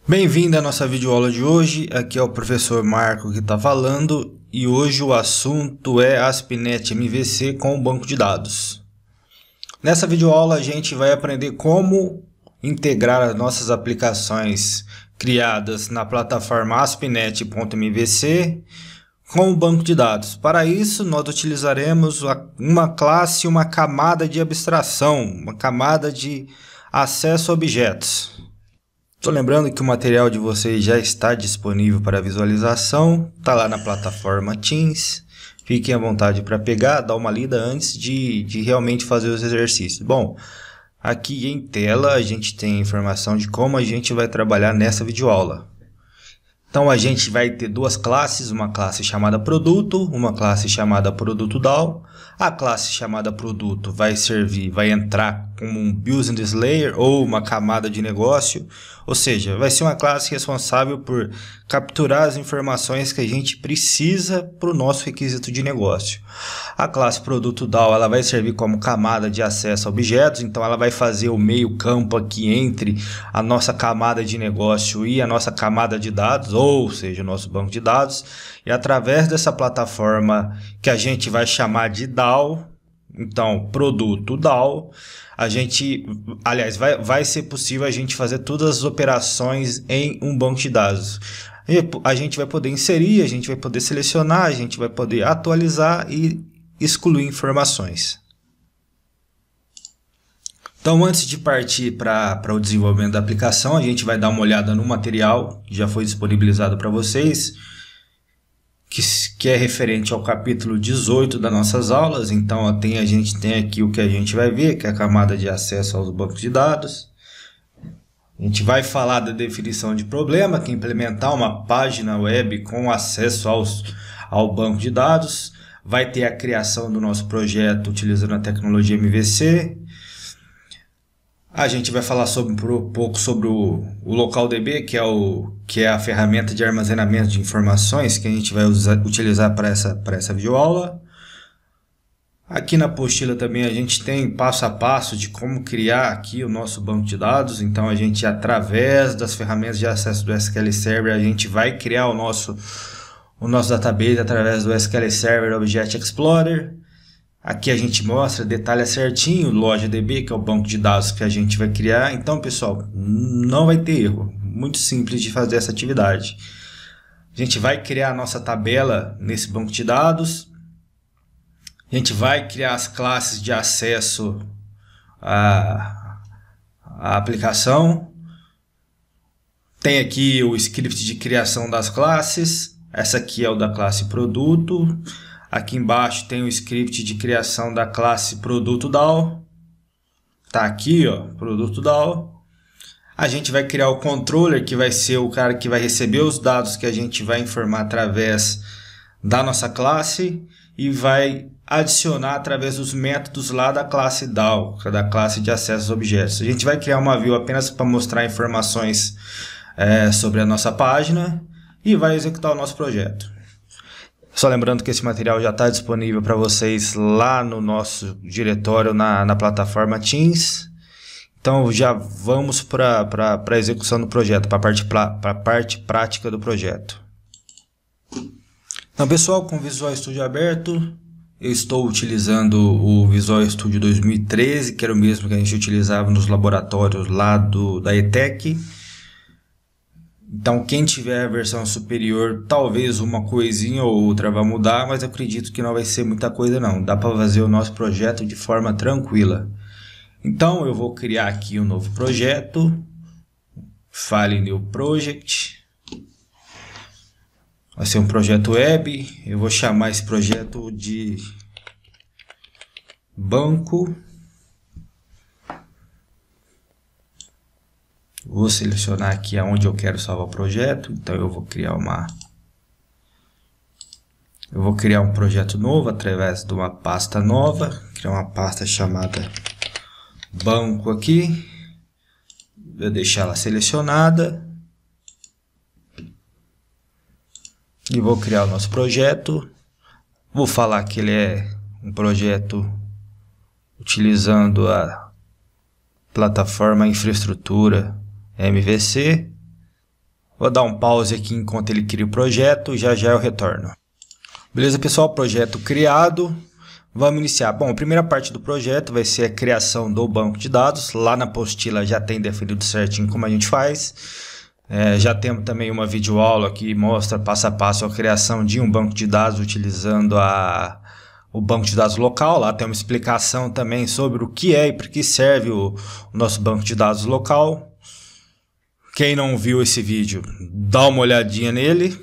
Bem-vindo à nossa videoaula de hoje. Aqui é o professor Marco que está falando e hoje o assunto é ASP.NET MVC com o banco de dados. Nessa videoaula a gente vai aprender como integrar as nossas aplicações criadas na plataforma ASP.NET.MVC com o banco de dados. Para isso nós utilizaremos uma classe e uma camada de abstração, uma camada de acesso a objetos. Estou lembrando que o material de vocês já está disponível para visualização, está lá na plataforma Teams. Fiquem à vontade para pegar, dar uma lida antes de realmente fazer os exercícios. Bom, aqui em tela a gente tem informação de como a gente vai trabalhar nessa videoaula. Então a gente vai ter duas classes, uma classe chamada produto, uma classe chamada produto DAO. A classe chamada produto vai entrar como um business layer ou uma camada de negócio, ou seja, vai ser uma classe responsável por capturar as informações que a gente precisa para o nosso requisito de negócio. A classe produto DAO ela vai servir como camada de acesso a objetos, então ela vai fazer o meio campo aqui entre a nossa camada de negócio e a nossa camada de dados, ou seja, o nosso banco de dados, e através dessa plataforma que a gente vai chamar de DAO, então produto DAO, vai ser possível a gente fazer todas as operações em um banco de dados. A gente vai poder inserir, a gente vai poder selecionar, a gente vai poder atualizar e excluir informações. Então, antes de partir para o desenvolvimento da aplicação, a gente vai dar uma olhada no material que já foi disponibilizado para vocês, que é referente ao capítulo 18 das nossas aulas. Então, a gente tem aqui o que a gente vai ver, que é a camada de acesso aos bancos de dados. A gente vai falar da definição de problema, que é implementar uma página web com acesso ao banco de dados. Vai ter a criação do nosso projeto utilizando a tecnologia MVC. A gente vai falar um pouco sobre o LocalDB, que é a ferramenta de armazenamento de informações que a gente vai utilizar para essa videoaula. Aqui na apostila também a gente tem passo a passo de como criar aqui o nosso banco de dados. Então a gente, através das ferramentas de acesso do SQL Server, a gente vai criar o nosso database através do SQL Server Object Explorer. Aqui a gente mostra, detalha certinho o LojaDB, que é o banco de dados que a gente vai criar. Então, pessoal, não vai ter erro. Muito simples de fazer essa atividade. A gente vai criar a nossa tabela nesse banco de dados. A gente vai criar as classes de acesso à aplicação. Tem aqui o script de criação das classes. Essa aqui é o da classe produto. Aqui embaixo tem o script de criação da classe produto DAO. Tá aqui, ó, produto DAO. A gente vai criar o controller, que vai ser o cara que vai receber os dados que a gente vai informar através da nossa classe e vai adicionar através dos métodos lá da classe DAO, que é da classe de acesso aos objetos. A gente vai criar uma view apenas para mostrar informações sobre a nossa página e vai executar o nosso projeto. Só lembrando que esse material já está disponível para vocês lá no nosso diretório na plataforma Teams. Então já vamos para a execução do projeto, para a parte prática do projeto. Então, pessoal, com o Visual Studio aberto, eu estou utilizando o Visual Studio 2013, que era o mesmo que a gente utilizava nos laboratórios lá da ETEC. Então, quem tiver a versão superior, talvez uma coisinha ou outra vai mudar, mas eu acredito que não vai ser muita coisa não. Dá para fazer o nosso projeto de forma tranquila. Então, eu vou criar aqui um novo projeto. File New Project. Vai ser um projeto web. Eu vou chamar esse projeto de banco. Vou selecionar aqui aonde eu quero salvar o projeto. Então eu vou criar um projeto novo através de uma pasta nova. Criar uma pasta chamada banco aqui. Vou deixar ela selecionada. E vou criar o nosso projeto. Vou falar que ele é um projeto utilizando a plataforma infraestrutura MVC. Vou dar um pause aqui enquanto ele cria o projeto, já eu retorno. Beleza, pessoal? Projeto criado. Vamos iniciar. Bom, a primeira parte do projeto vai ser a criação do banco de dados. Lá na apostila já tem definido certinho como a gente faz. Já temos também uma videoaula que mostra passo a passo a criação de um banco de dados utilizando o banco de dados local. Lá tem uma explicação também sobre o que é e para que serve o nosso banco de dados local. Quem não viu esse vídeo, dá uma olhadinha nele.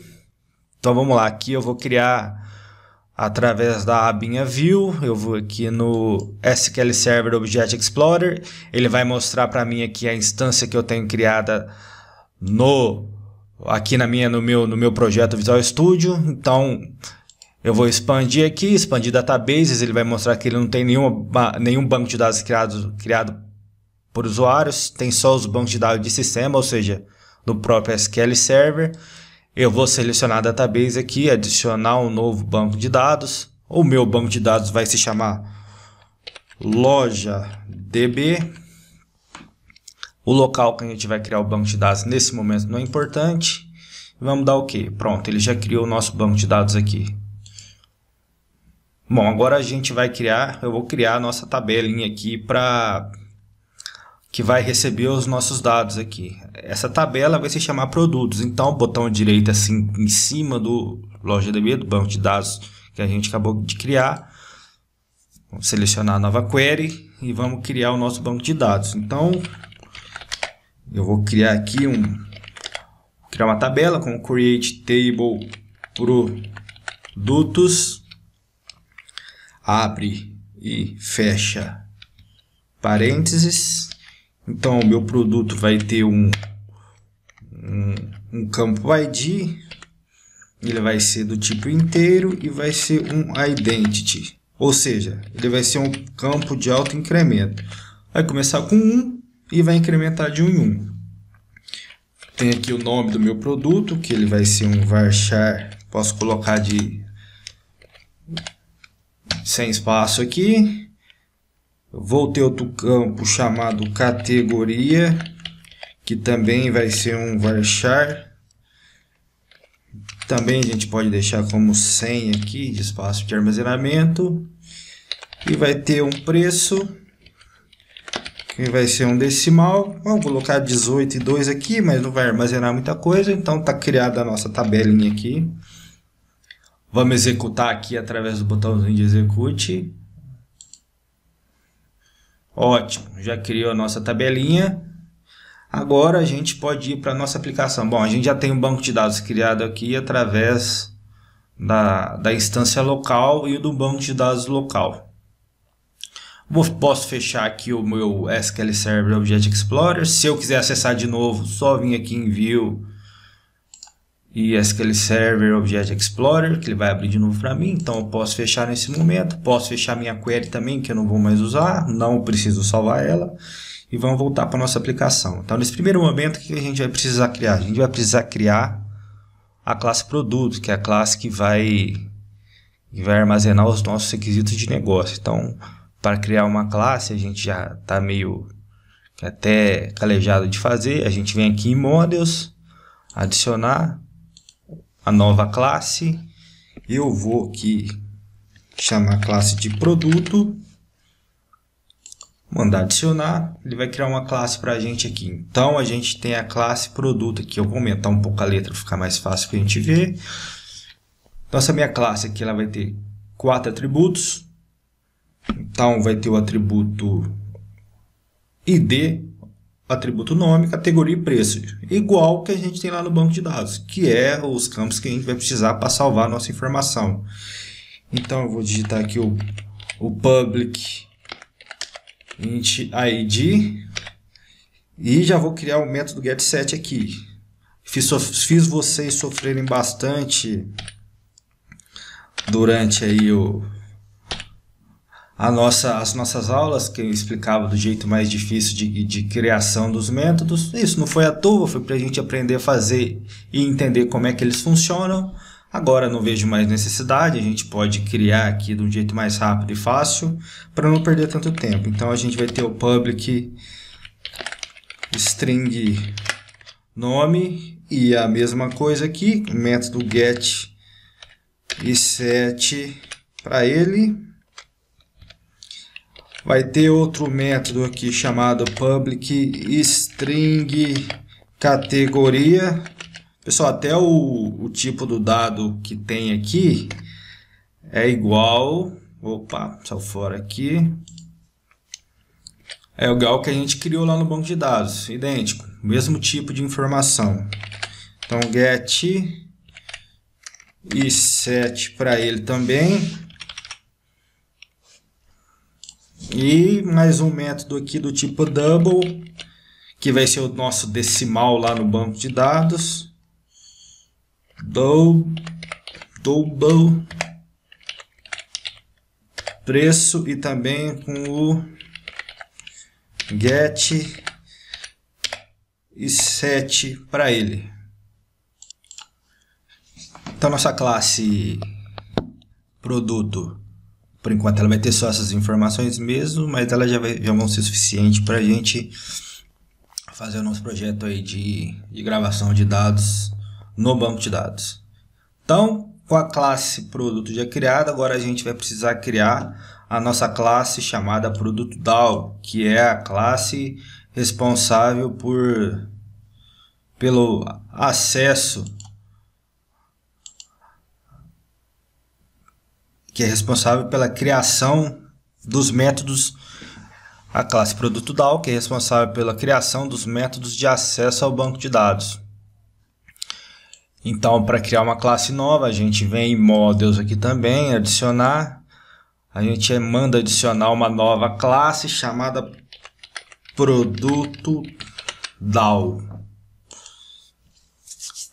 Então vamos lá, aqui eu vou criar através da abinha View. Eu vou aqui no SQL Server Object Explorer. Ele vai mostrar para mim aqui a instância que eu tenho criada aqui no meu projeto Visual Studio. Então eu vou expandir aqui, expandir databases. Ele vai mostrar que ele não tem nenhum banco de dados criado por usuários, tem só os bancos de dados de sistema, ou seja, do próprio SQL Server. Eu vou selecionar a database aqui, adicionar um novo banco de dados. O meu banco de dados vai se chamar LojaDB. O local que a gente vai criar o banco de dados nesse momento não é importante. Vamos dar OK. Pronto, ele já criou o nosso banco de dados aqui. Bom, agora eu vou criar a nossa tabelinha aqui que vai receber os nossos dados aqui. Essa tabela vai se chamar produtos. Então, o botão direito assim em cima do LojaDB, do banco de dados que a gente acabou de criar. Vamos selecionar a nova query e vamos criar o nosso banco de dados. Então, eu vou criar aqui uma tabela com create table produtos, abre e fecha parênteses. Então, o meu produto vai ter um campo ID, ele vai ser do tipo inteiro e vai ser um identity, ou seja, ele vai ser um campo de alto incremento. Vai começar com 1 e vai incrementar de 1 em 1. Tem aqui o nome do meu produto, que ele vai ser um varchar, posso colocar sem espaço aqui. Vou ter outro campo chamado categoria, que também vai ser um varchar. Também a gente pode deixar como 100 aqui, de espaço de armazenamento. E vai ter um preço, que vai ser um decimal. Vamos colocar 18,2 aqui, mas não vai armazenar muita coisa. Então está criada a nossa tabelinha aqui. Vamos executar aqui através do botãozinho de execute. Ótimo, já criou a nossa tabelinha. Agora a gente pode ir para a nossa aplicação. Bom, a gente já tem um banco de dados criado aqui através da instância local e do banco de dados local. Posso fechar aqui o meu SQL Server Object Explorer. Se eu quiser acessar de novo, só vim aqui em View e SQL Server Object Explorer, que ele vai abrir de novo para mim. Então eu posso fechar nesse momento. Posso fechar minha query também, que eu não vou mais usar, não preciso salvar ela. E vamos voltar para a nossa aplicação. Então nesse primeiro momento, o que a gente vai precisar criar? A gente vai precisar criar a classe produto, que é a classe que vai armazenar os nossos requisitos de negócio. Então, para criar uma classe, a gente já está meio até calejado de fazer. A gente vem aqui em Models, adicionar a nova classe. Eu vou aqui chamar a classe de produto, mandar adicionar, ele vai criar uma classe para a gente aqui. Então a gente tem a classe produto aqui. Eu vou aumentar um pouco a letra para ficar mais fácil para a gente ver. Então essa minha classe aqui ela vai ter 4 atributos. Então vai ter o atributo ID, atributo nome, categoria e preço, igual que a gente tem lá no banco de dados, que é os campos que a gente vai precisar para salvar a nossa informação. Então eu vou digitar aqui o public int id e já vou criar o método getSet aqui. Fiz vocês sofrerem bastante durante aí as nossas aulas, que eu explicava do jeito mais difícil de criação dos métodos. Isso não foi à toa, foi para a gente aprender a fazer e entender como é que eles funcionam. Agora não vejo mais necessidade, a gente pode criar aqui de um jeito mais rápido e fácil, para não perder tanto tempo. Então a gente vai ter o public string nome E a mesma coisa aqui, o método get e set para ele. Vai ter outro método aqui chamado public string categoria. Pessoal, até o tipo do dado que tem aqui é igual. Opa, saiu fora aqui. É igual que a gente criou lá no banco de dados, idêntico, mesmo tipo de informação. Então, get e set para ele também. E mais um método aqui do tipo double, que vai ser o nosso decimal lá no banco de dados. Double preço e também com o get e set para ele. Então nossa classe produto, por enquanto ela vai ter só essas informações mesmo, mas elas já vão ser suficientes para a gente fazer o nosso projeto aí de gravação de dados no banco de dados. Então, com a classe produto já criada, agora a gente vai precisar criar a nossa classe chamada produto DAO, que é a classe responsável pelo acesso, que é responsável pela criação dos métodos, a classe produto DAO, que é responsável pela criação dos métodos de acesso ao banco de dados. Então, para criar uma classe nova, a gente vem em models aqui também, adicionar. A gente manda adicionar uma nova classe chamada produto DAO.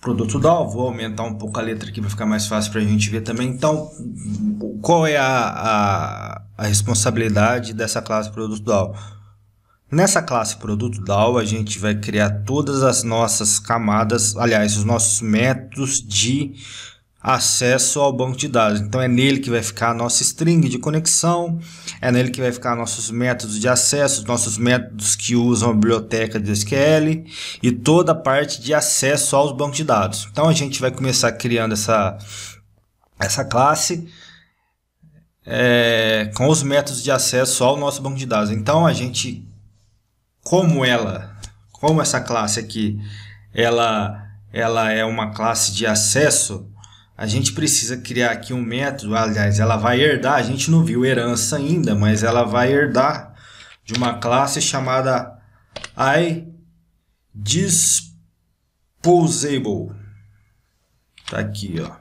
Produto DAO, vou aumentar um pouco a letra aqui para ficar mais fácil para a gente ver também. Então, qual é a responsabilidade dessa classe produto DAO? Nessa classe produto DAO, a gente vai criar todas as nossas camadas, aliás, os nossos métodos de acesso ao banco de dados. Então, é nele que vai ficar a nossa string de conexão, é nele que vai ficar nossos métodos de acesso, nossos métodos que usam a biblioteca de SQL e toda a parte de acesso aos bancos de dados. Então, a gente vai começar criando essa classe com os métodos de acesso ao nosso banco de dados. Então, a gente... Como essa classe aqui, ela é uma classe de acesso, a gente precisa criar aqui um método, aliás, ela vai herdar, a gente não viu herança ainda, mas ela vai herdar de uma classe chamada iDisposable. Tá aqui, ó.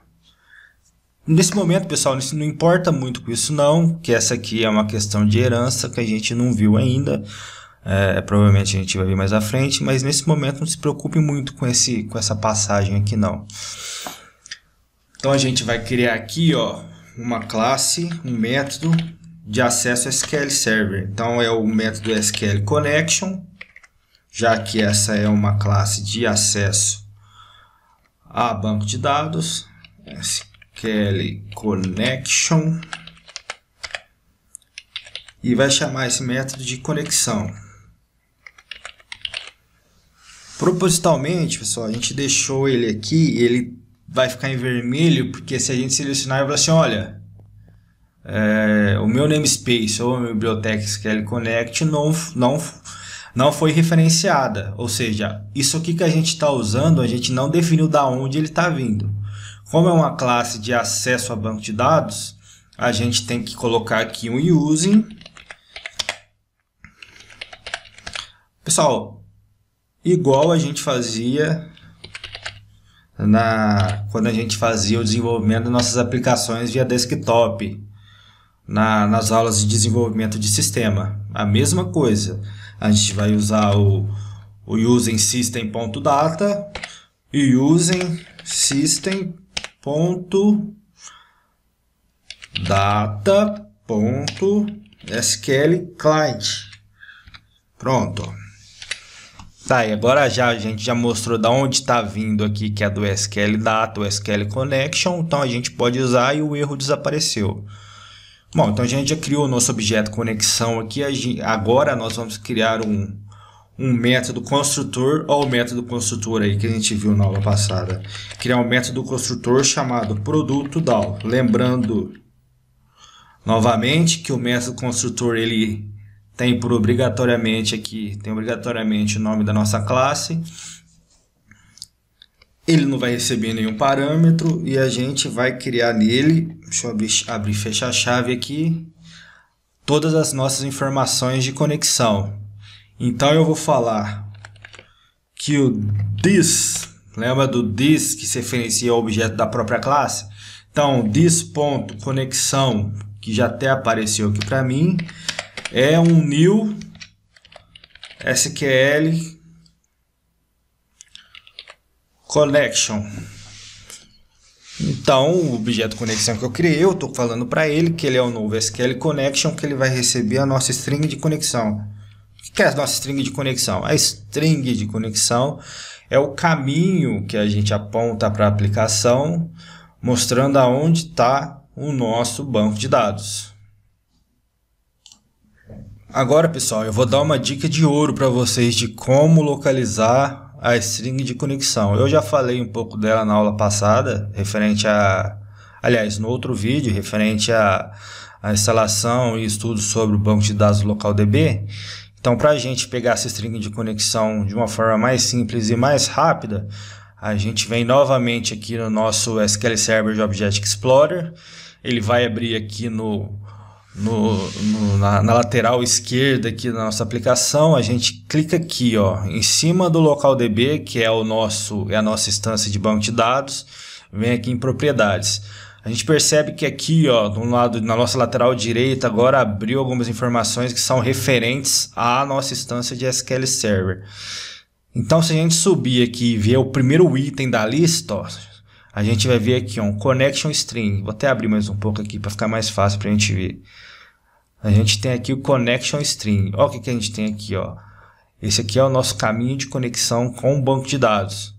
Nesse momento, pessoal, isso não importa muito com isso não, que essa aqui é uma questão de herança que a gente não viu ainda. Provavelmente a gente vai ver mais à frente, mas nesse momento não se preocupe muito com essa passagem aqui não. Então a gente vai criar aqui, ó, uma classe, um método de acesso a SQL Server. Então é o método SQL Connection, já que essa é uma classe de acesso a banco de dados. SQL Connection. E vai chamar esse método de conexão. Propositalmente, pessoal, a gente deixou ele aqui, ele vai ficar em vermelho, porque se a gente selecionar, vai falar assim, olha, o meu namespace ou a minha biblioteca SQL Connect não foi referenciada. Ou seja, isso aqui que a gente está usando, a gente não definiu da onde ele está vindo. Como é uma classe de acesso a banco de dados, a gente tem que colocar aqui um using. Pessoal, igual a gente fazia quando a gente fazia o desenvolvimento das nossas aplicações via desktop, nas aulas de desenvolvimento de sistema. A mesma coisa. A gente vai usar o using system.data e using system.data.sql client. Pronto. Tá, e agora a gente já mostrou da onde está vindo aqui, que é do SQL Data, o SQL Connection, então a gente pode usar e o erro desapareceu. Bom, então a gente já criou o nosso objeto conexão aqui, agora nós vamos criar um um método construtor, ou o método construtor aí que a gente viu na aula passada. Criar um método construtor chamado produto DAO. Lembrando novamente que o método construtor ele tem obrigatoriamente o nome da nossa classe. Ele não vai receber nenhum parâmetro e a gente vai criar nele, deixa eu abrir e fechar a chave aqui, todas as nossas informações de conexão. Então eu vou falar que o this, lembra do this que se referencia ao objeto da própria classe? Então this.conexão, que já até apareceu aqui para mim, é um new SQL connection. Então, o objeto conexão que eu criei, eu estou falando para ele que ele é o novo SQL connection, que ele vai receber a nossa string de conexão. O que é a nossa string de conexão? A string de conexão é o caminho que a gente aponta para a aplicação, mostrando aonde está o nosso banco de dados. Agora, pessoal, eu vou dar uma dica de ouro para vocês de como localizar a string de conexão. Eu já falei um pouco dela na aula passada, no outro vídeo, referente à instalação e estudo sobre o banco de dados LocalDB. Então, para a gente pegar essa string de conexão de uma forma mais simples e mais rápida, a gente vem novamente aqui no nosso SQL Server de Object Explorer. Ele vai abrir aqui na lateral esquerda aqui da nossa aplicação. A gente clica aqui, ó, em cima do LocalDB, que é a nossa instância de banco de dados. Vem aqui em propriedades. A gente percebe que aqui, ó, do lado, na nossa lateral direita, agora abriu algumas informações que são referentes à nossa instância de SQL Server. Então, se a gente subir aqui e ver o primeiro item da lista, ó, a gente vai ver aqui, ó, um connection string. Vou até abrir mais um pouco aqui para ficar mais fácil para a gente ver. A gente tem aqui o connection string. Olha o que a gente tem aqui, ó. Esse aqui é o nosso caminho de conexão com o banco de dados.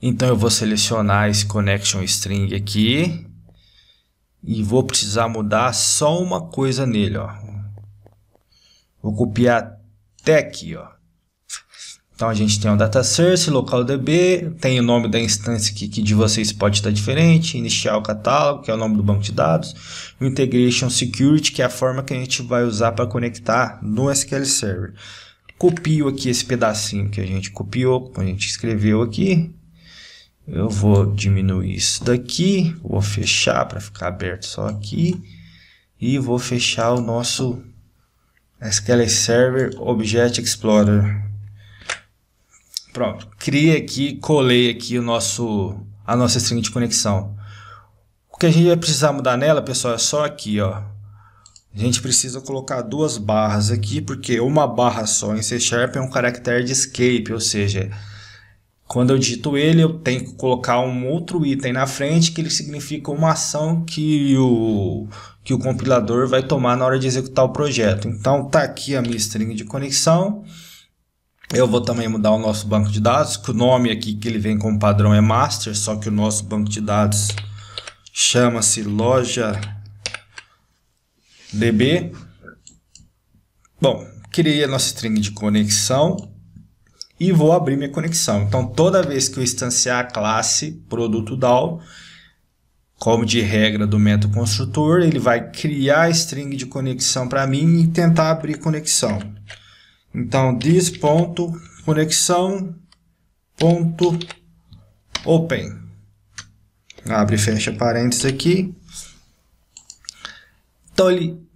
Então eu vou selecionar esse connection string aqui e vou precisar mudar só uma coisa nele, ó. Vou copiar até aqui, ó. Então a gente tem o data source, LocalDB, tem o nome da instância que de vocês pode estar diferente, initial catálogo, que é o nome do banco de dados, o integration security, que é a forma que a gente vai usar para conectar no SQL Server. Copio aqui esse pedacinho que a gente copiou, que a gente escreveu aqui. Eu vou diminuir isso daqui, vou fechar para ficar aberto só aqui e vou fechar o nosso SQL Server Object Explorer. Pronto, criei aqui, colei aqui a nossa string de conexão. O que a gente vai precisar mudar nela, pessoal, é só aqui, ó. A gente precisa colocar duas barras aqui, porque uma barra só em C# é um caractere de escape, ou seja, quando eu digito ele, eu tenho que colocar um outro item na frente, que ele significa uma ação que o compilador vai tomar na hora de executar o projeto. Então, tá aqui a minha string de conexão. Eu vou também mudar o nosso banco de dados, que o nome aqui que ele vem como padrão é master, só que o nosso banco de dados chama-se loja DB. Bom, criei a nossa string de conexão e vou abrir minha conexão. Então, toda vez que eu instanciar a classe produto DAO, como de regra do método construtor, ele vai criar a string de conexão para mim e tentar abrir conexão. Então, this.conexão.open. Abre e fecha parênteses aqui. Então,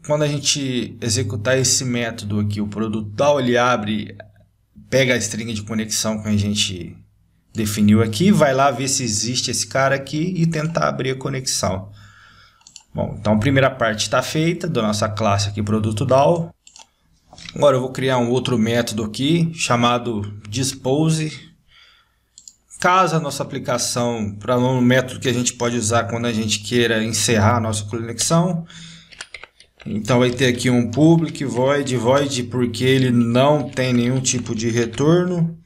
quando a gente executar esse método aqui, o produto DAO, ele pega a string de conexão que a gente definiu aqui, vai lá ver se existe esse cara aqui e tentar abrir a conexão. Bom, então a primeira parte está feita da nossa classe aqui, produto DAO. Agora eu vou criar um outro método aqui, chamado dispose. Caso a nossa aplicação, para um método que a gente pode usar quando a gente queira encerrar a nossa conexão. Então vai ter aqui um public void porque ele não tem nenhum tipo de retorno.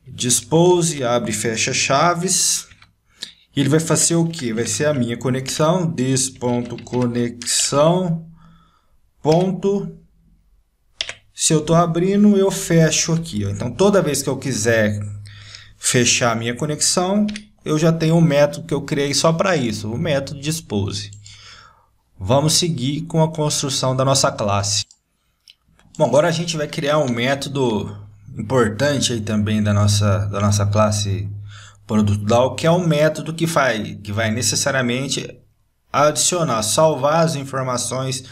Dispose, abre e fecha chaves. E ele vai fazer o que? Vai ser a minha conexão, this.conexão.string. Se eu estou abrindo, eu fecho aqui, ó. Então, toda vez que eu quiser fechar a minha conexão, eu já tenho um método que eu criei só para isso, o método dispose. Vamos seguir com a construção da nossa classe. Bom, agora a gente vai criar um método importante aí também da nossa classe produto.dal, que é um método que vai necessariamente adicionar, salvar as informações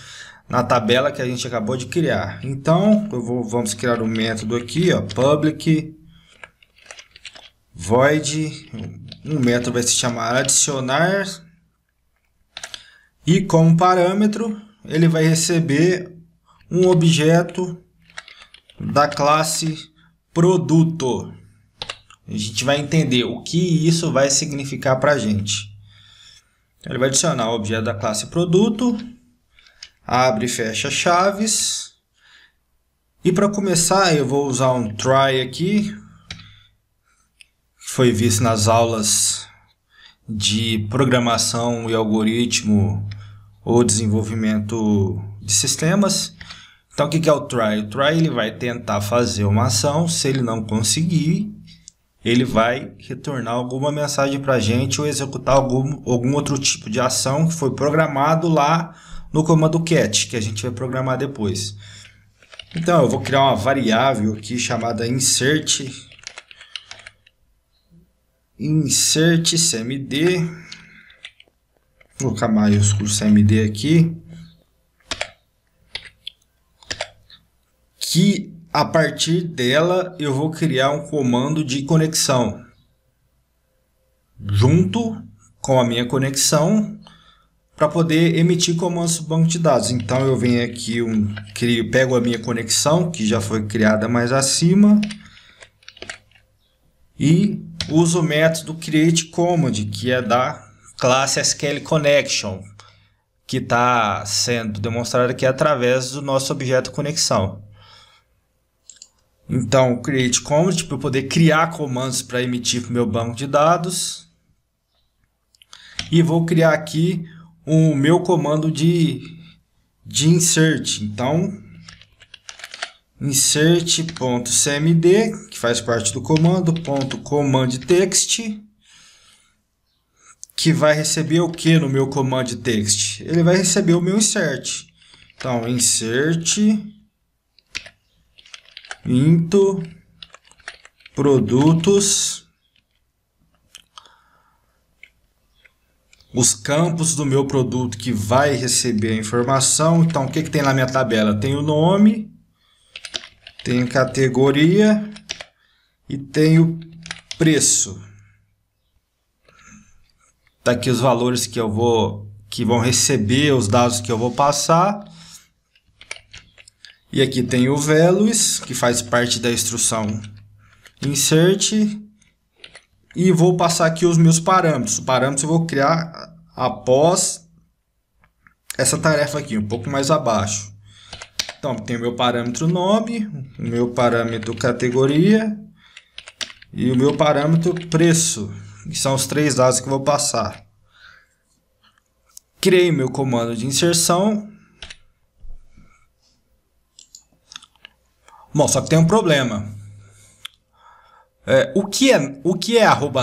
na tabela que a gente acabou de criar. Então, vamos criar um método aqui, ó, public void, um método vai se chamar adicionar, e como parâmetro ele vai receber um objeto da classe produto. A gente vai entender o que isso vai significar para a gente. Ele vai adicionar o objeto da classe produto, abre e fecha chaves, e para começar eu vou usar um try aqui, que foi visto nas aulas de programação e algoritmo ou desenvolvimento de sistemas. Então, o que é o try? O try ele vai tentar fazer uma ação. Se ele não conseguir, ele vai retornar alguma mensagem para a gente ou executar algum outro tipo de ação que foi programado lá no comando cat, que a gente vai programar depois. Então, eu vou criar uma variável aqui chamada insert cmd. Vou colocar maiúsculo cmd aqui. Que a partir dela eu vou criar um comando de conexão junto com a minha conexão para poder emitir comandos do banco de dados. Então eu venho aqui, pego a minha conexão que já foi criada mais acima e uso o método createCommand, que é da classe SQL Connection, que está sendo demonstrado aqui através do nosso objeto conexão. Então, createCommand para eu poder criar comandos para emitir para o meu banco de dados. E vou criar aqui o meu comando de insert. Então, insert.cmd, que faz parte do comando, .commandText, que vai receber o que no meu command text? Ele vai receber o meu insert. Então, insert into produtos, os campos do meu produto que vai receber a informação. Então, o que tem na minha tabela? Tem o nome, tem categoria e tem o preço. Tá aqui os valores que vão receber os dados que eu vou passar. E aqui tem o values, que faz parte da instrução insert. E vou passar aqui os meus parâmetros. Os parâmetros eu vou criar após essa tarefa aqui, um pouco mais abaixo. Então, tem o meu parâmetro nome, o meu parâmetro categoria e o meu parâmetro preço, que são os 3 dados que eu vou passar. Criei meu comando de inserção. Bom, só que tem um problema. O que é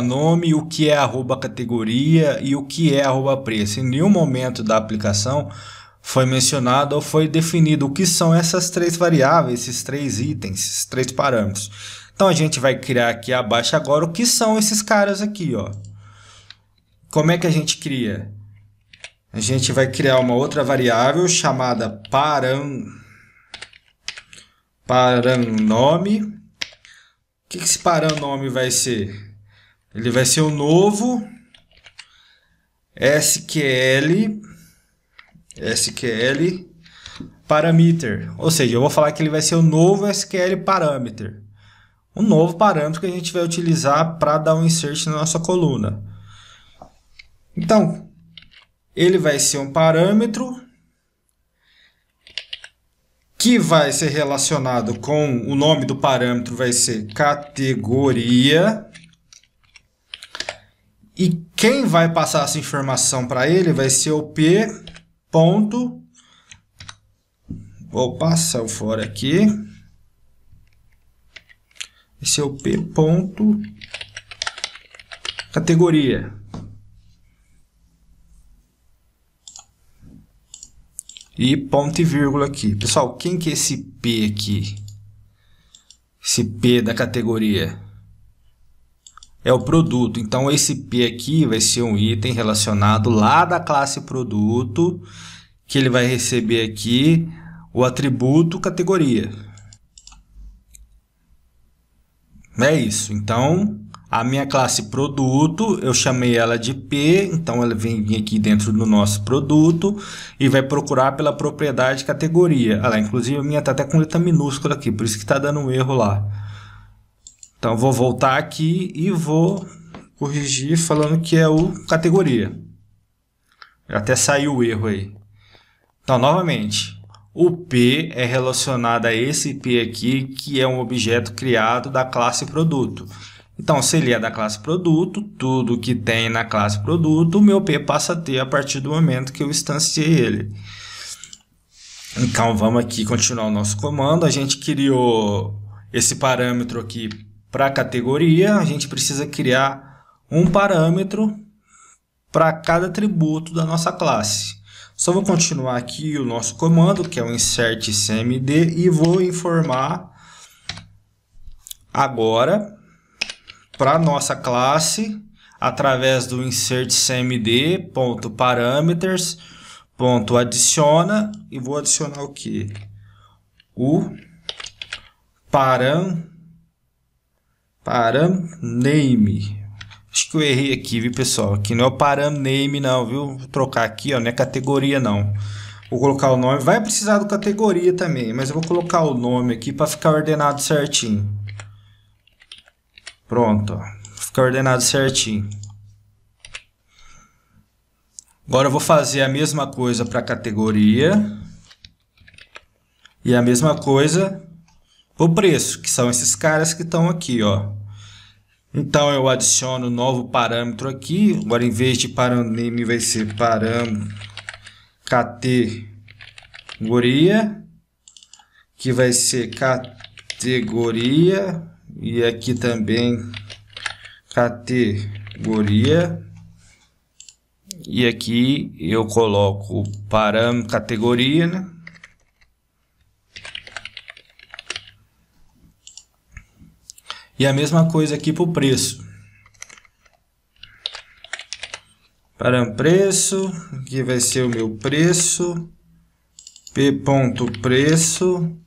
@nome, o que é @categoria e o que é @preço? Em nenhum momento da aplicação foi mencionado ou foi definido o que são essas 3 variáveis, esses 3 itens, esses 3 parâmetros. Então a gente vai criar aqui abaixo agora o que são esses caras aqui, ó. Como é que a gente cria? A gente vai criar uma outra variável chamada paranome. O que esse paranome vai ser? Ele vai ser o novo SQL parameter. Ou seja, eu vou falar que ele vai ser o novo SQL parameter. Um novo parâmetro que a gente vai utilizar para dar um insert na nossa coluna. Então, ele vai ser um parâmetro que vai ser relacionado com o nome do parâmetro, vai ser categoria. E quem vai passar essa informação para ele vai ser o P. Vou passar o fora aqui. Esse é o P ponto categoria. E ponto e vírgula aqui. Pessoal, quem que é esse P aqui? Esse P da categoria é o produto. Então, esse P aqui vai ser um item relacionado lá da classe produto, que ele vai receber aqui o atributo categoria. É isso. Então, a minha classe produto, eu chamei ela de P, então ela vem aqui dentro do nosso produto e vai procurar pela propriedade categoria. Olha lá, inclusive a minha está até com letra minúscula aqui, por isso que está dando um erro lá. Então, vou voltar aqui e vou corrigir falando que é o categoria. Até saiu o erro aí. Então, novamente, o P é relacionado a esse P aqui, que é um objeto criado da classe produto. Então, se ele é da classe produto, tudo que tem na classe produto, o meu P passa a ter a partir do momento que eu instanciei ele. Então, vamos aqui continuar o nosso comando. A gente criou esse parâmetro aqui para a categoria. A gente precisa criar um parâmetro para cada atributo da nossa classe. Só vou continuar aqui o nosso comando, que é o insert cmd, e vou informar agora para a nossa classe, através do insert cmd.parameters.adiciona, e vou adicionar o que? O param_name. Acho que eu errei aqui, viu, pessoal? Aqui não é o param_name não, viu? Vou trocar aqui, ó, não é categoria não. Vou colocar o nome, vai precisar do categoria também, mas eu vou colocar o nome aqui para ficar ordenado certinho. Pronto, ó. Fica ordenado certinho. Agora eu vou fazer a mesma coisa para a categoria e a mesma coisa para o preço, que são esses caras que estão aqui, ó. Então eu adiciono um novo parâmetro aqui. Agora, em vez de param_name, vai ser param_categoria, que vai ser categoria, e aqui também categoria, e aqui eu coloco param_categoria, né? E a mesma coisa aqui para o preço. Param_preço, aqui vai ser o meu preço, p.preço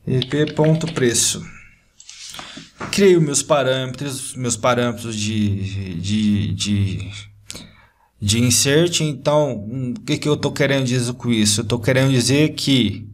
e p.preço. Criei os meus parâmetros de insert. Então, o que eu estou querendo dizer com isso? Eu estou querendo dizer que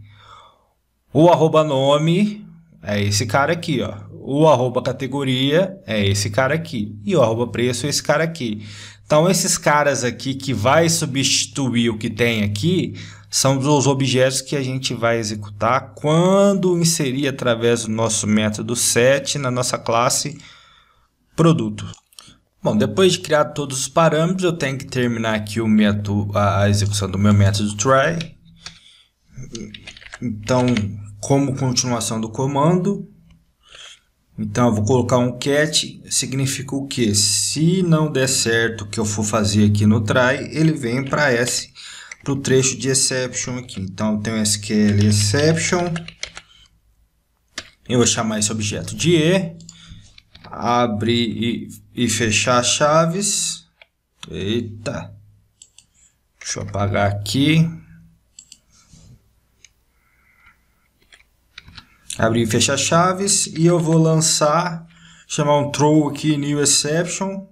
o @nome é esse cara aqui, ó. O @categoria é esse cara aqui. E o @preço é esse cara aqui. Então, esses caras aqui que vai substituir o que tem aqui são os objetos que a gente vai executar quando inserir através do nosso método set na nossa classe produto. Bom, depois de criar todos os parâmetros, eu tenho que terminar aqui o método, a execução do meu método try. Então, como continuação do comando, então eu vou colocar um cat, significa o que? Se não der certo o que eu for fazer aqui no try, ele vem para o trecho de exception aqui. Então eu tenho SQL exception, eu vou chamar esse objeto de e, abrir e fechar chaves. Eita, deixa eu apagar aqui. Abrir e fechar chaves, e eu vou lançar, chamar um throw aqui, new exception.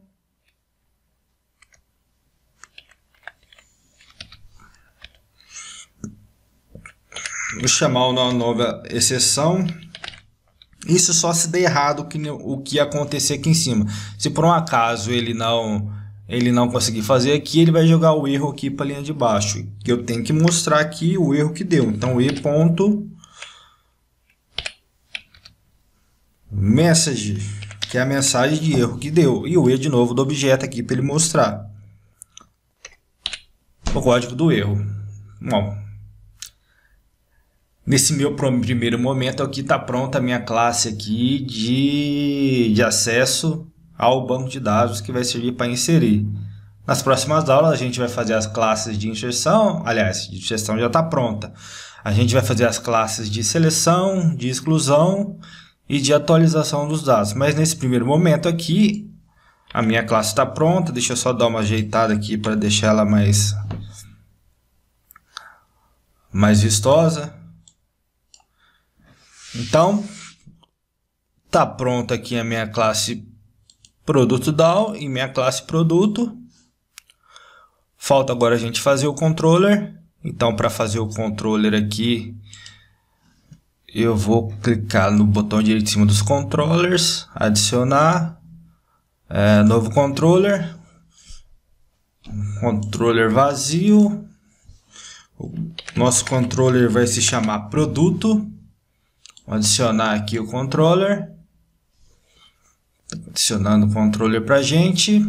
Vou chamar uma nova exceção. Isso só se der errado o que acontecer aqui em cima. Se por um acaso ele não conseguir fazer aqui, ele vai jogar o erro aqui para a linha de baixo. Que eu tenho que mostrar aqui o erro que deu. Então, e.message, que é a mensagem de erro que deu. E o e de novo do objeto aqui para ele mostrar o código do erro. Bom, Nesse meu primeiro momento aqui está pronta a minha classe aqui de acesso ao banco de dados que vai servir para inserir. Nas próximas aulas a gente vai fazer as classes de inserção, aliás, de inserção já está pronta. A gente vai fazer as classes de seleção, de exclusão e de atualização dos dados. Mas nesse primeiro momento aqui, a minha classe está pronta. Deixa eu só dar uma ajeitada aqui para deixar ela mais vistosa. Então, tá pronta aqui a minha classe produto DAO e minha classe produto. Falta agora a gente fazer o controller. Então, para fazer o controller aqui, eu vou clicar no botão direito em cima dos controllers, adicionar, novo controller, controller vazio. O nosso controller vai se chamar produto. Vou adicionar aqui o controller, adicionando o controller para a gente.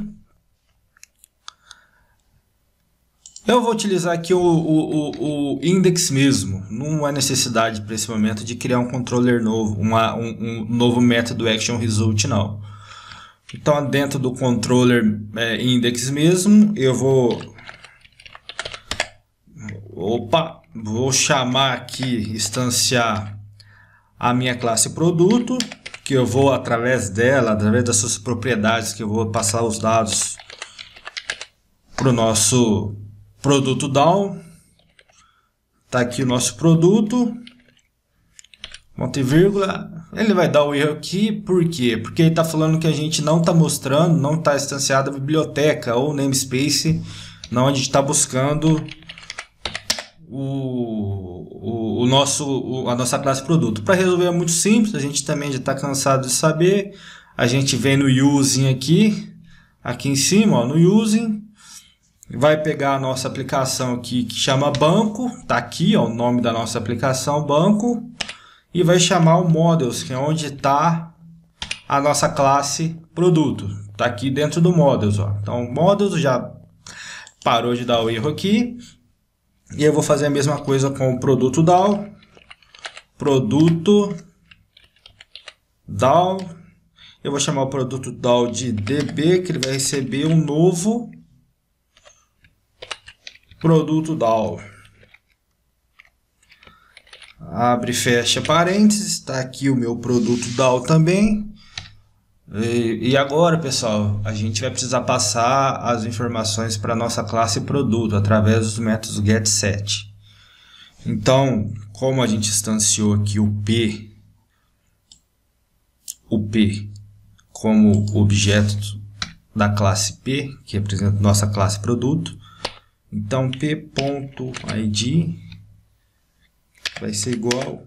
Eu vou utilizar aqui o index mesmo, não há necessidade para esse momento de criar um controller novo, um novo método action result não. Então dentro do controller index mesmo, eu vou chamar aqui, instanciar a minha classe produto, que eu vou através dela, através das suas propriedades, que eu vou passar os dados para o nosso produto DAO. Tá aqui o nosso produto, ponto e vírgula. Ele vai dar o erro aqui, por quê? Porque ele está falando que a gente não está mostrando, não está instanciada a biblioteca ou namespace, não, a gente está buscando a nossa classe produto. Para resolver é muito simples, a gente também já está cansado de saber. A gente vem no using aqui em cima, ó, no using, vai pegar a nossa aplicação aqui que chama banco, tá aqui, ó, o nome da nossa aplicação, banco, e vai chamar o models, que é onde está a nossa classe produto. Tá aqui dentro do models, ó. Então o models já parou de dar o erro aqui. E eu vou fazer a mesma coisa com o produto DAO. Produto DAO. Eu vou chamar o produto DAO de DB, que ele vai receber um novo produto DAO. Abre e fecha parênteses. Está aqui o meu produto DAO também. E agora, pessoal, a gente vai precisar passar as informações para a nossa classe produto através dos métodos getSet. Então, como a gente instanciou aqui o P como objeto da classe P, que representa nossa classe produto, então p.id vai ser igual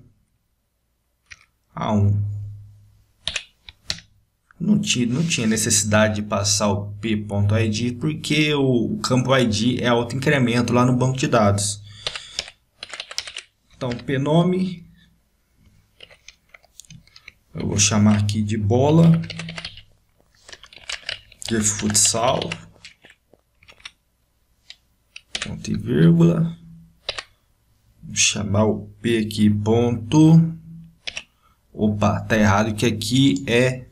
a 1. Não tinha necessidade de passar o p.id, porque o campo id é autoincremento lá no banco de dados. Então, pnome, eu vou chamar aqui de bola, de futsal, ponto e vírgula, vou chamar o p aqui, ponto, opa, tá errado, que aqui é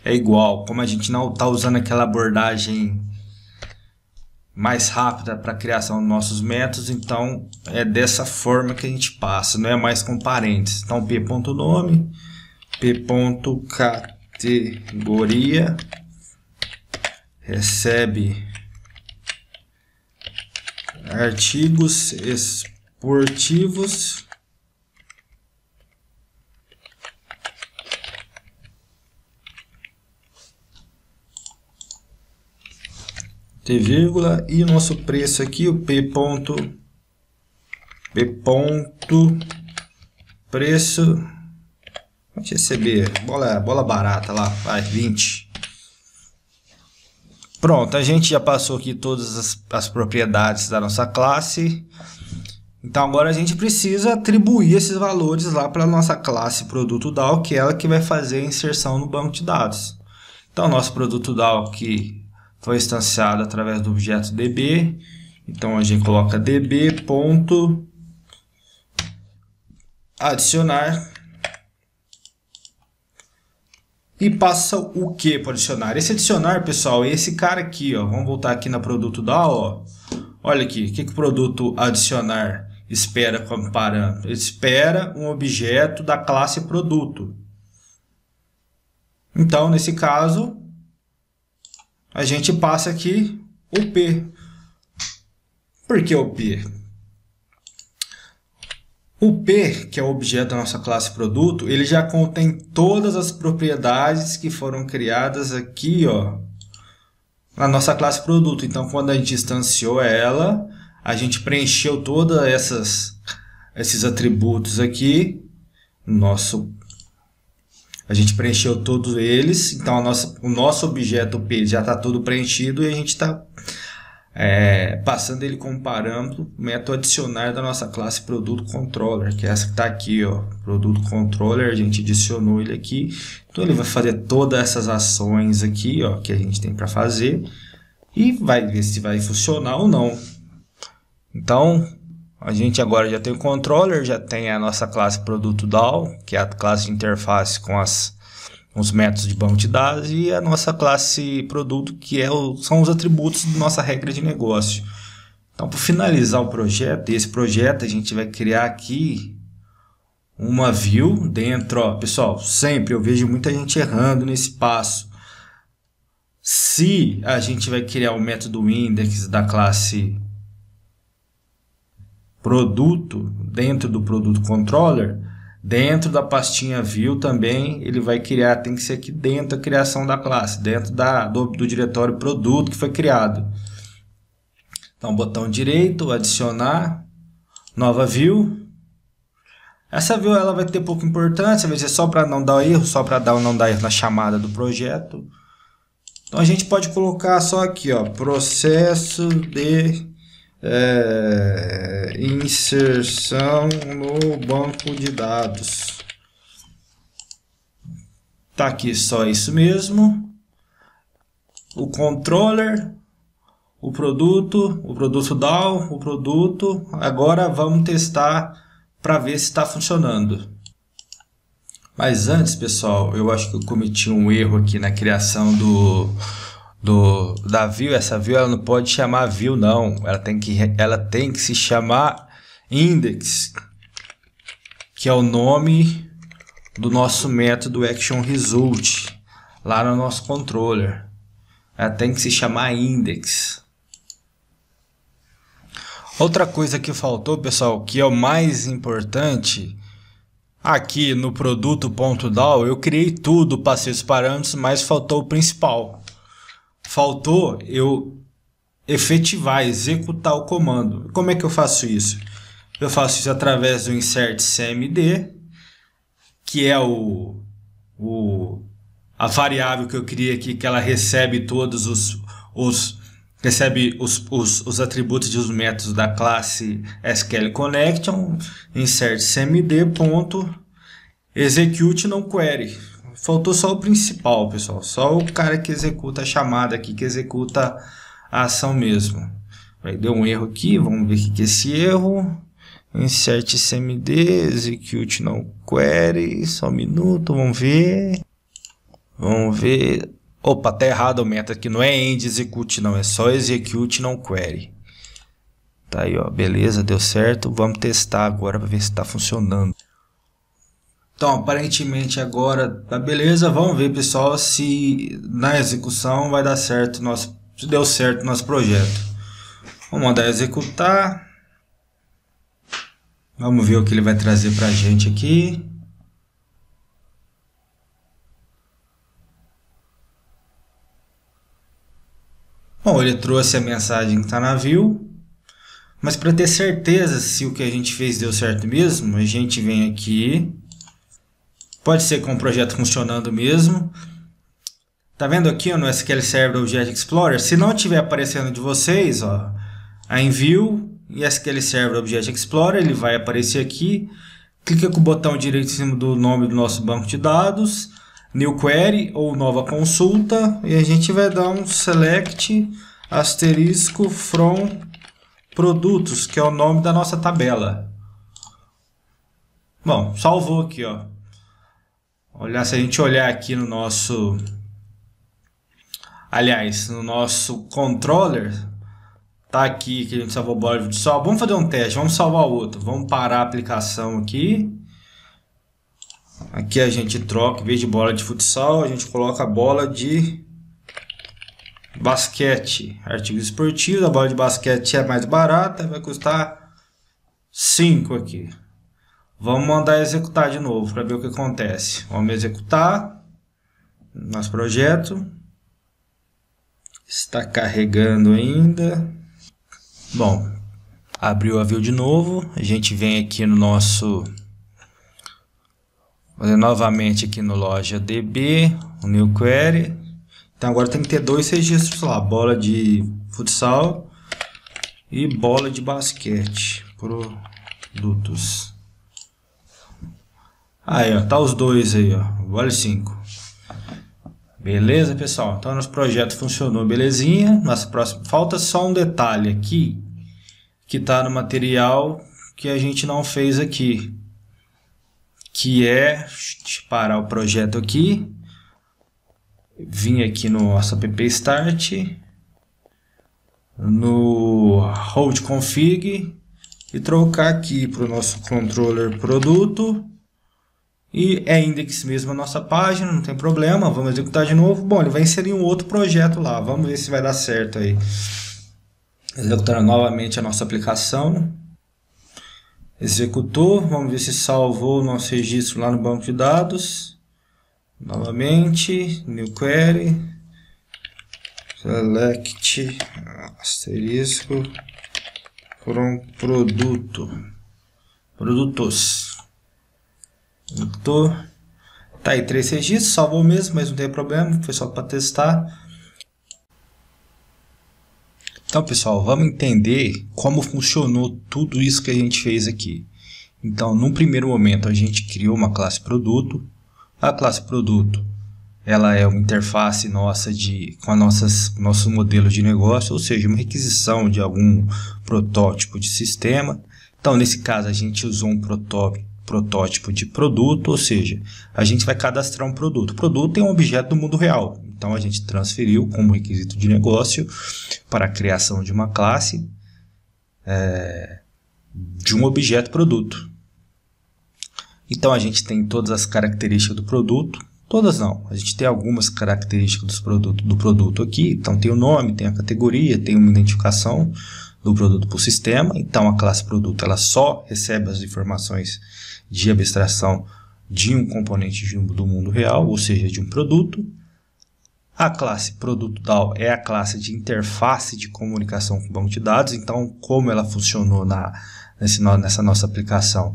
igual. Como a gente não está usando aquela abordagem mais rápida para a criação dos nossos métodos, então é dessa forma que a gente passa, não é mais com parênteses. Então p.nome, p.categoria, recebe artigos esportivos, T vírgula, e o nosso preço aqui, o preço, vamos receber bola barata lá, vai, 20. Pronto, a gente já passou aqui todas as propriedades da nossa classe. Então agora a gente precisa atribuir esses valores lá para a nossa classe produto DAO, que é ela que vai fazer a inserção no banco de dados. Então nosso produto DAO aqui foi instanciado através do objeto DB. Então a gente coloca db. adicionar. E passa o que para adicionar? Esse adicionar, pessoal, é esse cara aqui, ó. Vamos voltar aqui na produto DAO, ó. Olha aqui, o que o produto adicionar espera como parâmetro? Ele espera um objeto da classe produto. Então, nesse caso, a gente passa aqui o P. Por que o P? O P, que é o objeto da nossa classe produto, ele já contém todas as propriedades que foram criadas aqui, ó, na nossa classe produto. Então, quando a gente instanciou ela, a gente preencheu todos esses atributos aqui. A gente preencheu todos eles. Então, o nosso objeto P já está todo preenchido e a gente está passando ele como parâmetro, método adicionar da nossa classe produto controller, que é essa que está aqui, ó, produto controller. A gente adicionou ele aqui, então ele vai fazer todas essas ações aqui, ó, que a gente tem para fazer e vai ver se vai funcionar ou não. Então a gente agora já tem o controller, já tem a nossa classe produto DAO, que é a classe de interface com os métodos de banco de dados, e a nossa classe produto, que são os atributos da nossa regra de negócio. Então, para finalizar o projeto, esse projeto a gente vai criar aqui uma view dentro, ó, pessoal, sempre eu vejo muita gente errando nesse passo. Se a gente vai criar o método index da classe produto dentro do produto controller, dentro da pastinha view também ele vai criar, tem que ser aqui dentro da criação da classe, dentro do diretório produto que foi criado. Então, botão direito, adicionar, nova view. Essa view ela vai ter pouca importância, vai ser só para não dar erro, só para não dar erro na chamada do projeto. Então a gente pode colocar só aqui, ó, processo de inserção no banco de dados. Tá aqui só isso mesmo. O controller, o produto DAO, o produto. Agora vamos testar para ver se está funcionando. Mas antes, pessoal, eu acho que eu cometi um erro aqui na criação da view. Essa view ela não pode chamar view, não. Ela tem que se chamar index, que é o nome do nosso método action result lá no nosso controller. Ela tem que se chamar index. Outra coisa que faltou, pessoal, que é o mais importante, aqui no produto.DAO eu criei tudo, passei os parâmetros, mas faltou o principal. Faltou eu efetivar, executar o comando. Como é que eu faço isso? Eu faço isso através do insert cmd, que é a variável que eu criei aqui, que ela recebe todos os atributos dos métodos da classe SQL Connection. Insert cmd ponto execute não query. Faltou só o principal, pessoal. Só o cara que executa a chamada aqui, que executa a ação mesmo. Aí deu um erro aqui, vamos ver o que é esse erro. Insert cmd, execute não query. Só um minuto, vamos ver. Vamos ver. Opa, tá errado o método aqui. Não é end execute não, é só execute não query. Tá aí, ó. Beleza, deu certo. Vamos testar agora para ver se está funcionando. Então, aparentemente agora tá beleza. Vamos ver, pessoal, se na execução vai dar certo, se deu certo o nosso projeto. Vamos mandar executar. Vamos ver o que ele vai trazer para a gente aqui. Bom, ele trouxe a mensagem que está na view. Mas para ter certeza se o que a gente fez deu certo mesmo, a gente vem aqui. Pode ser com o projeto funcionando mesmo. Tá vendo aqui, ó, no SQL Server Object Explorer? Se não estiver aparecendo de vocês, ó, a Envio e SQL Server Object Explorer, ele vai aparecer aqui. Clica com o botão direito em cima do nome do nosso banco de dados, New Query ou Nova Consulta, e a gente vai dar um Select asterisco from Produtos, que é o nome da nossa tabela. Bom, salvou aqui, ó. Se a gente olhar aqui no nosso... Aliás, no nosso controller, tá aqui que a gente salvou bola de futsal. Vamos fazer um teste, vamos salvar o outro. Vamos parar a aplicação aqui. Aqui a gente troca, em vez de bola de futsal, a gente coloca a bola de basquete. Artigos esportivos, a bola de basquete é mais barata, vai custar 5 aqui. Vamos mandar executar de novo para ver o que acontece. Vamos executar nosso projeto. Está carregando ainda. Bom, abriu a view de novo. A gente vem aqui no nosso... Fazer novamente aqui no loja DB, o new query. Então agora tem que ter 2 registros lá. Bola de futsal e bola de basquete. Produtos. Aí, ó, tá os dois aí, ó. Vale 5. Beleza, pessoal? Então nosso projeto funcionou belezinha. Nossa próxima... Falta só um detalhe aqui que tá no material que a gente não fez aqui, que é... Deixa eu parar o projeto aqui. Vim aqui no nosso app start, no hold config e trocar aqui para o nosso controller produto. E é index mesmo a nossa página, não tem problema. Vamos executar de novo. Bom, ele vai inserir um outro projeto lá. Vamos ver se vai dar certo aí. Executando novamente a nossa aplicação. Executou. Vamos ver se salvou o nosso registro lá no banco de dados. Novamente. New query. Select. Asterisco. Produto. Produtos. Tá aí 3 registros, salvou mesmo, mas não tem problema, foi só para testar. Então, pessoal, vamos entender como funcionou tudo isso que a gente fez aqui. Então, num primeiro momento, a gente criou uma classe produto. A classe produto, ela é uma interface nossa com nosso modelo de negócio, ou seja, uma requisição de algum protótipo de sistema. Então, nesse caso, a gente usou um protótipo de produto, ou seja, a gente vai cadastrar um produto. O produto é um objeto do mundo real, então a gente transferiu como requisito de negócio para a criação de uma classe de um objeto produto. Então a gente tem todas as características do produto, todas não, a gente tem algumas características do produto aqui. Então tem o nome, tem a categoria, tem uma identificação do produto para o sistema. Então a classe produto ela só recebe as informações de abstração de um componente do mundo real, ou seja, de um produto. A classe produto DAO é a classe de interface de comunicação com o banco de dados. Então, como ela funcionou nessa nossa aplicação?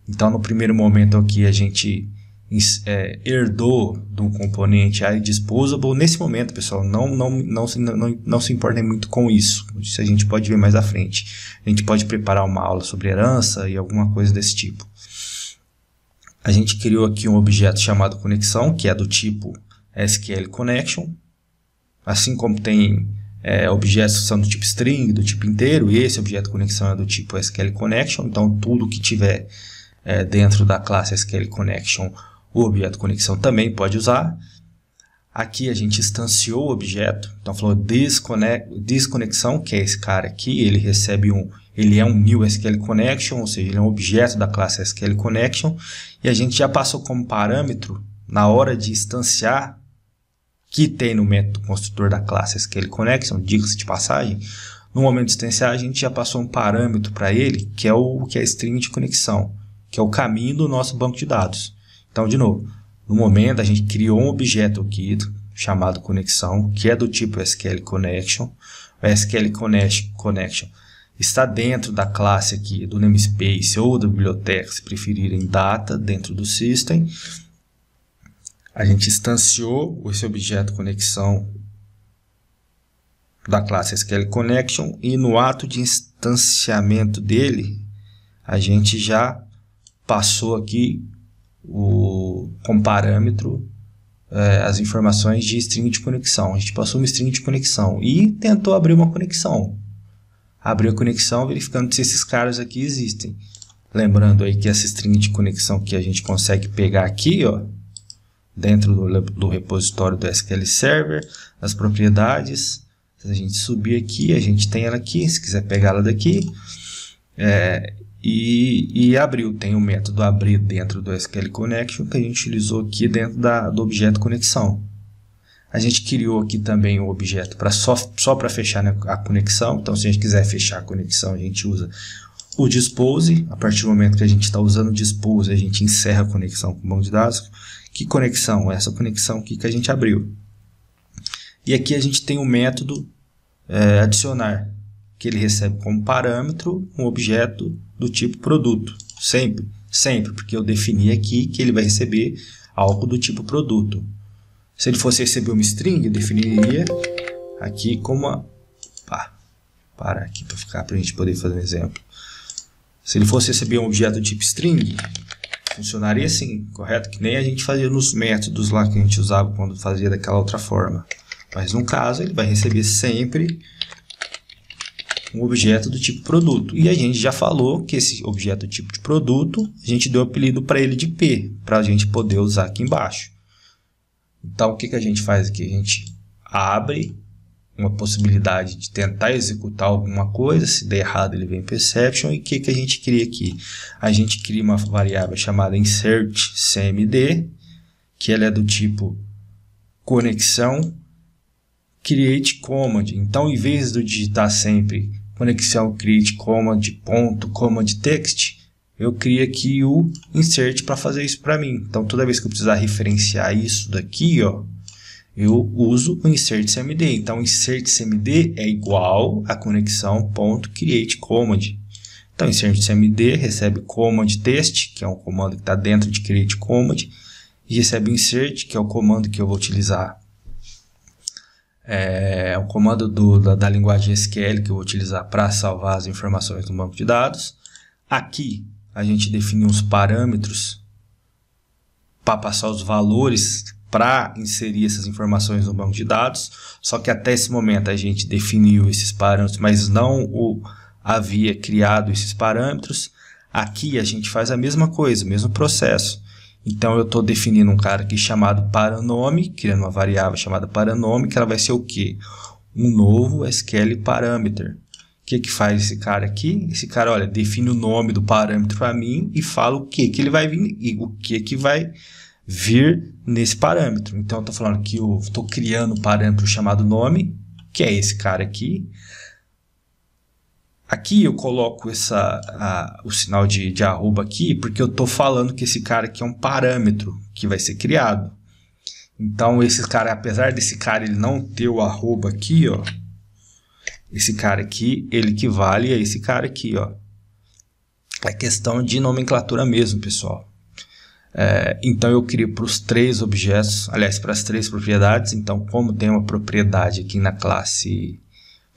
Então, no primeiro momento aqui, a gente herdou de um componente iDisposable. Nesse momento, pessoal, não se importem muito com isso. Isso a gente pode ver mais à frente. A gente pode preparar uma aula sobre herança e alguma coisa desse tipo. A gente criou aqui um objeto chamado conexão, que é do tipo SQL Connection. Assim como tem objetos que são do tipo string, do tipo inteiro, e esse objeto conexão é do tipo SQL Connection. Então, tudo que tiver dentro da classe SQL Connection, o objeto conexão também pode usar. Aqui a gente instanciou o objeto. Então, falou desconexão, que é esse cara aqui. Ele é um new SQL Connection, ou seja, ele é um objeto da classe SQL Connection. E a gente já passou como parâmetro, na hora de instanciar, que tem no método construtor da classe SQL Connection, diga-se de passagem, no momento de instanciar a gente já passou um parâmetro para ele, que é a string de conexão, que é o caminho do nosso banco de dados. Então, de novo, no momento a gente criou um objeto aqui, chamado conexão, que é do tipo SQL Connection. O SQL Connection está dentro da classe aqui do namespace ou da biblioteca, se preferirem, data, dentro do system. A gente instanciou esse objeto conexão da classe SQL Connection e no ato de instanciamento dele, a gente já passou aqui como parâmetro as informações de string de conexão. A gente passou uma string de conexão e tentou abrir uma conexão. Abriu a conexão verificando se esses caras aqui existem. Lembrando aí que essa string de conexão que a gente consegue pegar aqui, ó, dentro do repositório do SQL Server, as propriedades. Se a gente subir aqui, a gente tem ela aqui, se quiser pegar ela daqui. E abriu, tem o método abrir dentro do SQL Connection que a gente utilizou aqui dentro do objeto conexão. A gente criou aqui também o objeto só para fechar a conexão. Então, se a gente quiser fechar a conexão, a gente usa o dispose. A partir do momento que a gente está usando o dispose, a gente encerra a conexão com o banco de dados. Que conexão? Essa conexão aqui que a gente abriu. E aqui a gente tem o método adicionar, que ele recebe como parâmetro um objeto do tipo produto. Sempre, porque eu defini aqui que ele vai receber algo do tipo produto. Se ele fosse receber uma string, eu definiria aqui como para aqui para a gente poder fazer um exemplo. Se ele fosse receber um objeto do tipo string, funcionaria assim, correto? Que nem a gente fazia nos métodos lá que a gente usava quando fazia daquela outra forma. Mas no caso, ele vai receber sempre um objeto do tipo produto. E a gente já falou que esse objeto do tipo de produto, a gente deu o apelido para ele de P, para a gente poder usar aqui embaixo. Então, o que a gente faz aqui? A gente abre uma possibilidade de tentar executar alguma coisa. Se der errado, ele vem para exception. E o que a gente cria aqui? A gente cria uma variável chamada insertCMD, que ela é do tipo conexão create command. Então, em vez de digitar sempre conexão create command ponto command text, eu crio aqui o insert para fazer isso para mim. Então, toda vez que eu precisar referenciar isso daqui, ó, eu uso o insertCMD. Então, insertCMD é igual a conexão ponto create command. Então, insertCMD recebe command test, que é um comando que está dentro de create command, e recebe insert, que é o comando que eu vou utilizar. É um comando da linguagem SQL que eu vou utilizar para salvar as informações no banco de dados. Aqui a gente define uns parâmetros para passar os valores para inserir essas informações no banco de dados. Só que até esse momento a gente definiu esses parâmetros, mas não havia criado esses parâmetros. Aqui a gente faz a mesma coisa, o mesmo processo. Então, eu estou definindo um cara aqui chamado paranome, criando uma variável chamada paranome, que ela vai ser o quê? Um novo SQL parameter. O que faz esse cara aqui? Esse cara, olha, define o nome do parâmetro para mim e fala o que ele vai vir e o que vai vir nesse parâmetro. Então, eu estou falando que eu estou criando um parâmetro chamado nome, que é esse cara aqui. Aqui eu coloco o sinal de arroba aqui, porque eu estou falando que esse cara aqui é um parâmetro que vai ser criado. Então, esse cara, apesar desse cara ele não ter o arroba aqui, ó, esse cara aqui, ele equivale a esse cara aqui, ó. É questão de nomenclatura mesmo, pessoal. Então, eu crio para os 3 objetos, aliás, para as 3 propriedades. Então, como tem uma propriedade aqui na classe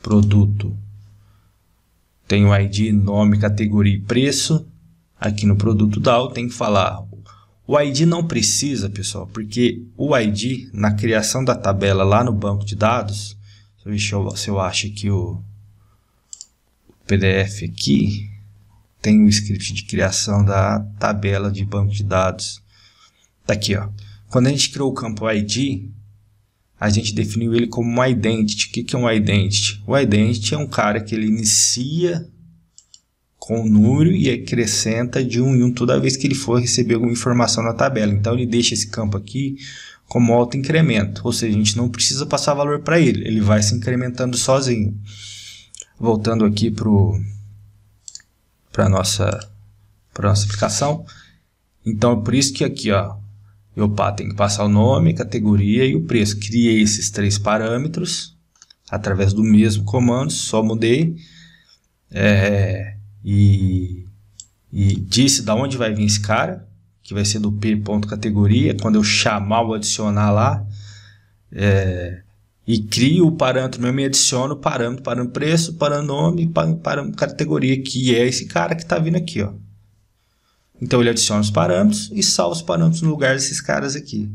produto, tem o ID, nome, categoria e preço. Aqui no produto DAO tem que falar. O ID não precisa, pessoal, porque o ID, na criação da tabela lá no banco de dados, deixa eu ver se eu acho aqui o PDF aqui, tem o script de criação da tabela de banco de dados. Tá aqui, ó. Quando a gente criou o campo ID, a gente definiu ele como um identity. O que é um identity? O identity é um cara que ele inicia com um número e acrescenta de 1 em 1 toda vez que ele for receber alguma informação na tabela. Então, ele deixa esse campo aqui como auto-incremento. Ou seja, a gente não precisa passar valor para ele. Ele vai se incrementando sozinho. Voltando aqui para a nossa aplicação. Então, é por isso que aqui, ó, eu tenho que passar o nome, categoria e o preço. Criei esses 3 parâmetros através do mesmo comando, só mudei e disse da onde vai vir esse cara, que vai ser do p.categoria. Quando eu chamar o adicionar lá, e crio o parâmetro mesmo e adiciono o parâmetro preço, paranome, parâmetro categoria, que é esse cara que está vindo aqui, ó. Então, ele adiciona os parâmetros e salva os parâmetros no lugar desses caras aqui.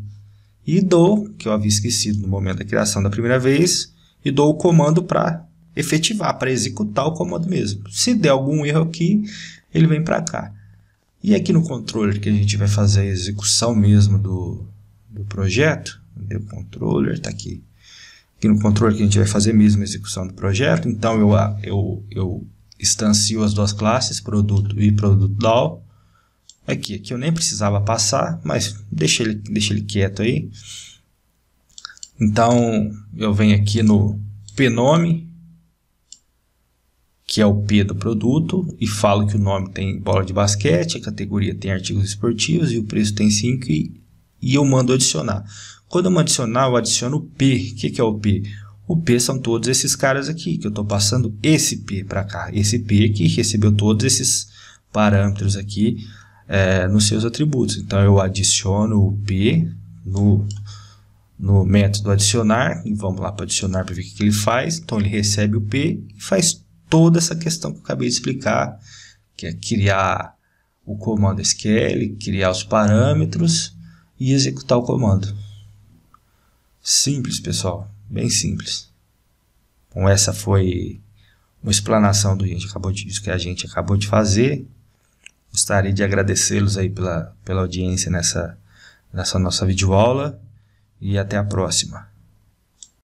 E dou, que eu havia esquecido no momento da criação da primeira vez, e dou o comando para efetivar, para executar o comando mesmo. Se der algum erro aqui, ele vem para cá. E aqui no controller que a gente vai fazer a execução mesmo do projeto, o controller está aqui. Aqui no controller que a gente vai fazer mesmo a execução do projeto, então eu instancio as duas classes, produto e produto DAO. Aqui eu nem precisava passar, mas deixa ele quieto aí. Então eu venho aqui no pnome, que é o P do produto, e falo que o nome tem bola de basquete, a categoria tem artigos esportivos e o preço tem 5 e eu mando adicionar. Quando eu mando adicionar, eu adiciono o P. O que é o P? O P são todos esses caras aqui, que eu estou passando esse P para cá. Esse P que recebeu todos esses parâmetros aqui nos seus atributos. Então eu adiciono o P no método adicionar, e vamos lá para adicionar para ver o que ele faz. Então ele recebe o P e faz toda essa questão que eu acabei de explicar, que é criar o comando SQL, criar os parâmetros e executar o comando. Simples, pessoal, bem simples. Bom, essa foi uma explanação do que a gente acabou de fazer. Gostaria de agradecê-los aí pela audiência nessa nossa videoaula e até a próxima.